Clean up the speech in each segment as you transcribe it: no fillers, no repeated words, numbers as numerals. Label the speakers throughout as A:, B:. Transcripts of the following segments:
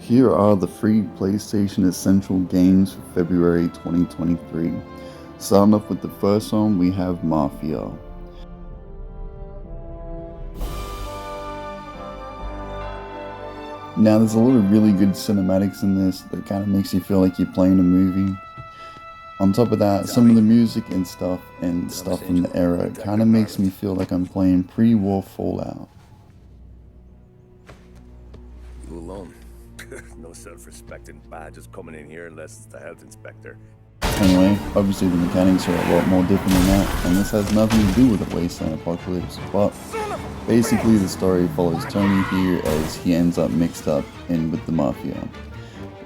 A: Here are the free PlayStation Essential games for February 2023. Starting off with the first one, we have Mafia. Now there's a lot of really good cinematics in this that kind of makes you feel like you're playing a movie. On top of that, some of the music and stuff from the era kind of makes me feel like I'm playing pre-war Fallout.
B: You alone? No self-respecting badges coming in here unless it's the health inspector.
A: Anyway, obviously the mechanics are a lot more different than that, and this has nothing to do with a wasteland apocalypse, but basically the story follows Tony here as he ends up mixed up in with the Mafia.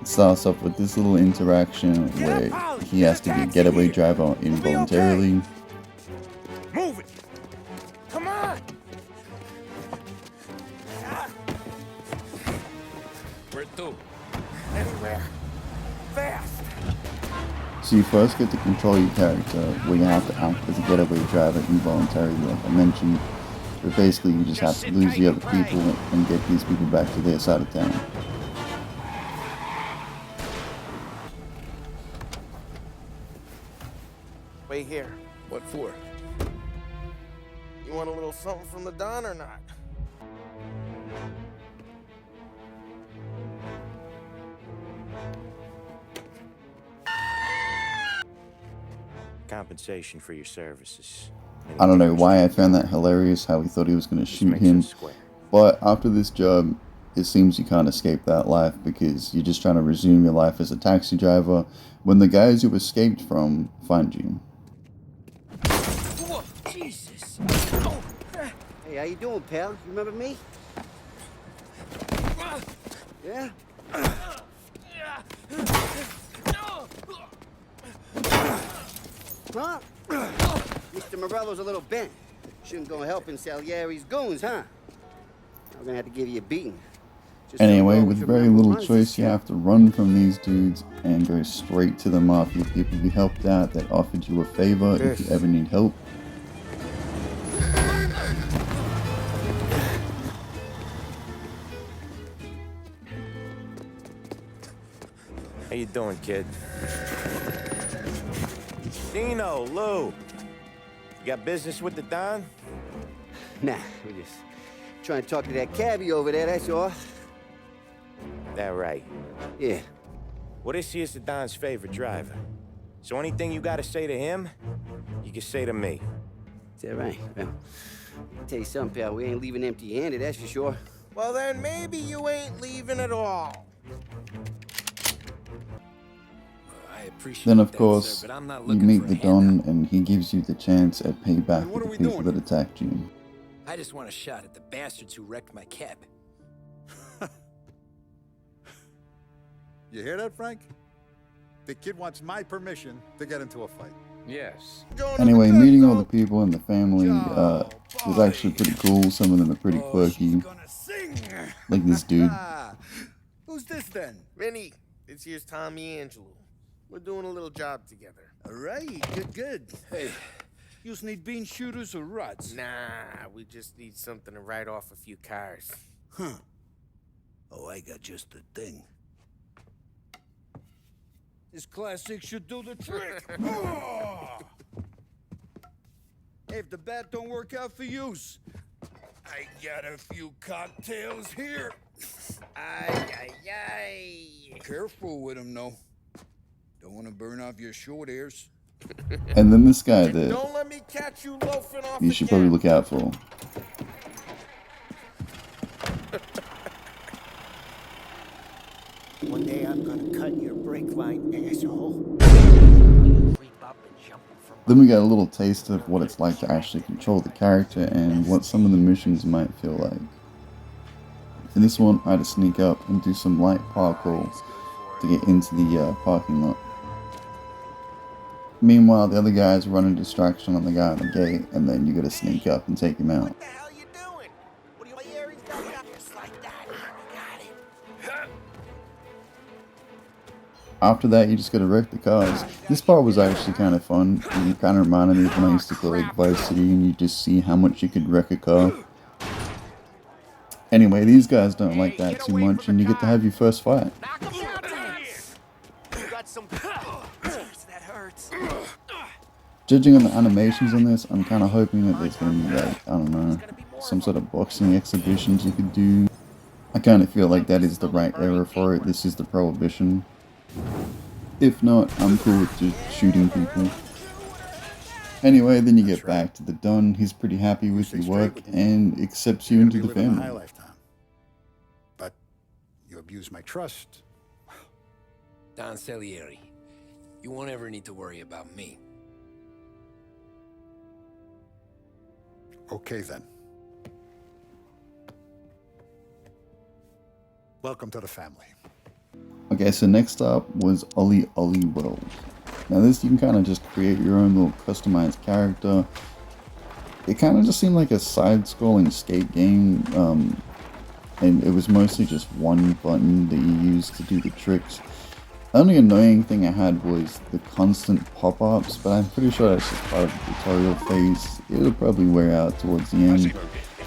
A: It starts off with this little interaction where he has to be a getaway driver involuntarily.
B: Move it! Come on! Where to? Anywhere. Fast!
A: So you first get to control your character, where you have to act as a getaway driver involuntarily, like I mentioned, but basically you just have to lose the other people and get these people back to their side of town.
C: Wait here.
B: What for?
C: You want a little something from the Don or not?
D: Compensation for your services.
A: I don't know why I found that hilarious, how he thought he was going to shoot him, but after this job, it seems you can't escape that life because you're just trying to resume your life as a taxi driver when the guys you escaped from find you.
E: Whoa, Jesus. Oh. Hey, how you doing, pal? You remember me? Yeah? Huh? Mr. Morello's a little bent. Shouldn't go helping Salieri's goons, huh? I'm gonna have to give you a beating.
A: Anyway, with very little choice, you have to run from these dudes and go straight to the Mafia people you helped out that offered you a favor if you ever need help.
D: How you doing, kid? Dino, Lou. You got business with the Don?
E: Nah, we just trying to talk to that cabbie over there, that's all.
D: That right.
E: Yeah.
D: Well, this here's the Don's favorite driver. So anything you gotta say to him, you can say to me.
E: Is that right? Well, I'll tell you something, pal. We ain't leaving empty-handed, that's for sure.
C: Well, then maybe you ain't leaving at all.
A: Then of course, you meet the Don and he gives you the chance at payback for the people that attacked you.
F: I just want a shot at the bastards who wrecked my cab.
G: You hear that, Frank? The kid wants my permission to get into a fight.
F: Yes.
A: Anyway, meeting all the people in the family is actually pretty cool. Some of them are pretty quirky. Like this dude.
G: Who's this then?
C: Vinny, this here's Tommy Angelo. We're doing a little job together.
G: All right, good. Hey, you just need bean shooters or rods?
C: Nah, we just need something to write off a few cars.
G: Huh. Oh, I got just the thing. This classic should do the trick. Oh! Hey, if the bat don't work out for use, I got a few cocktails here.
C: Ay.
G: Careful with them, though. Don't want to burn off your short hairs.
A: And then this guy that
C: Don't let me catch you loafing off
A: you should probably look out for.
E: One day I'm gonna cut your brake line, asshole.
A: Then we get a little taste of what it's like to actually control the character and what some of the missions might feel like. In this one, I had to sneak up and do some light parkour to get into the parking lot. Meanwhile, the other guys run a distraction on the guy at the gate, and then you gotta sneak up and take him out.
C: What the hell you doing? What are you Aries got just like that? Got it.
A: After that, you just gotta wreck the cars. This part was actually kind of fun. It kind of reminded me of when I used to play like Vice City, and you just see how much you could wreck a car. Anyway, these guys don't like that too much, and you get to have your first fight.
C: Knock him out. You got some. That hurts.
A: Judging on the animations on this, I'm kind of hoping that there's going to be like, I don't know, some sort of boxing exhibitions you could do. I kind of feel like that is the right era for it. This is the Prohibition. If not, I'm cool with just shooting people. Anyway, then you get back to the Don. He's pretty happy with your work and accepts you into the
G: Living a high
A: family.
G: lifetime. But you abuse my trust.
F: Don Salieri, you won't ever need to worry about me.
G: Okay then. Welcome to the family.
A: Okay, so next up was Olli World. Now this, you can kind of just create your own little customized character. It kind of just seemed like a side-scrolling skate game, and it was mostly just one button that you used to do the tricks. The only annoying thing I had was the constant pop-ups, but I'm pretty sure that's just part of the tutorial phase. It'll probably wear out towards the end.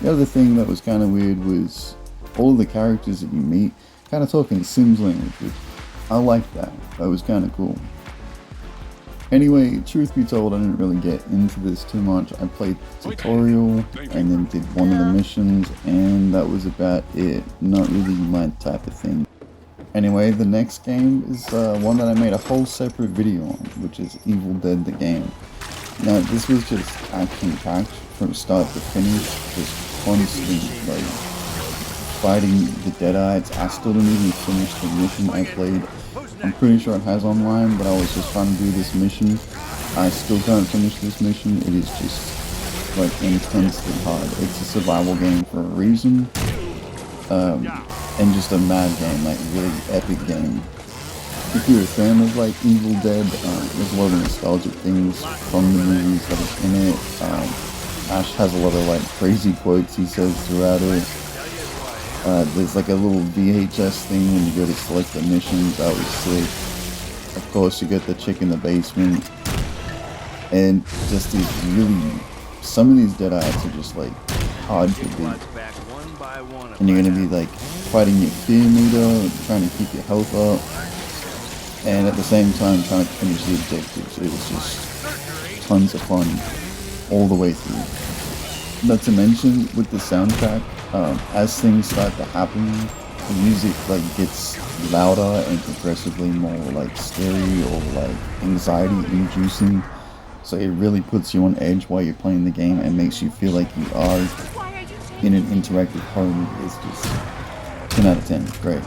A: The other thing that was kind of weird was all of the characters that you meet kind of talking Sims language, which I liked that. That was kind of cool. Anyway, truth be told, I didn't really get into this too much. I played the tutorial and then did one of the missions, and that was about it. Not really my type of thing. Anyway, the next game is one that I made a whole separate video on, which is Evil Dead the game. Now, this was just action-packed from start to finish, just constant, like, fighting the Deadites. I still didn't even finish the mission I played. I'm pretty sure it has online, but I was just trying to do this mission. I still can't finish this mission. It is just, like, intensely hard. It's a survival game for a reason. And just a mad game, like, really epic game. If you're a fan of, like, Evil Dead, there's a lot of nostalgic things from the movies that are in it. Ash has a lot of, like, crazy quotes he says throughout it. There's like a little VHS thing when you go to select the missions. That was sick. Of course, you get the chick in the basement, and just these really, some of these Deadites are just like hard to beat. And you're gonna be like fighting your fear meter, trying to keep your health up, and at the same time trying to finish the objectives. It was just tons of fun all the way through. Not to mention with the soundtrack. As things start to happen, the music like gets louder and progressively more like scary or like anxiety inducing. So it really puts you on edge while you're playing the game and makes you feel like you are in an interactive horror movie. It's just 10 out of 10. Great.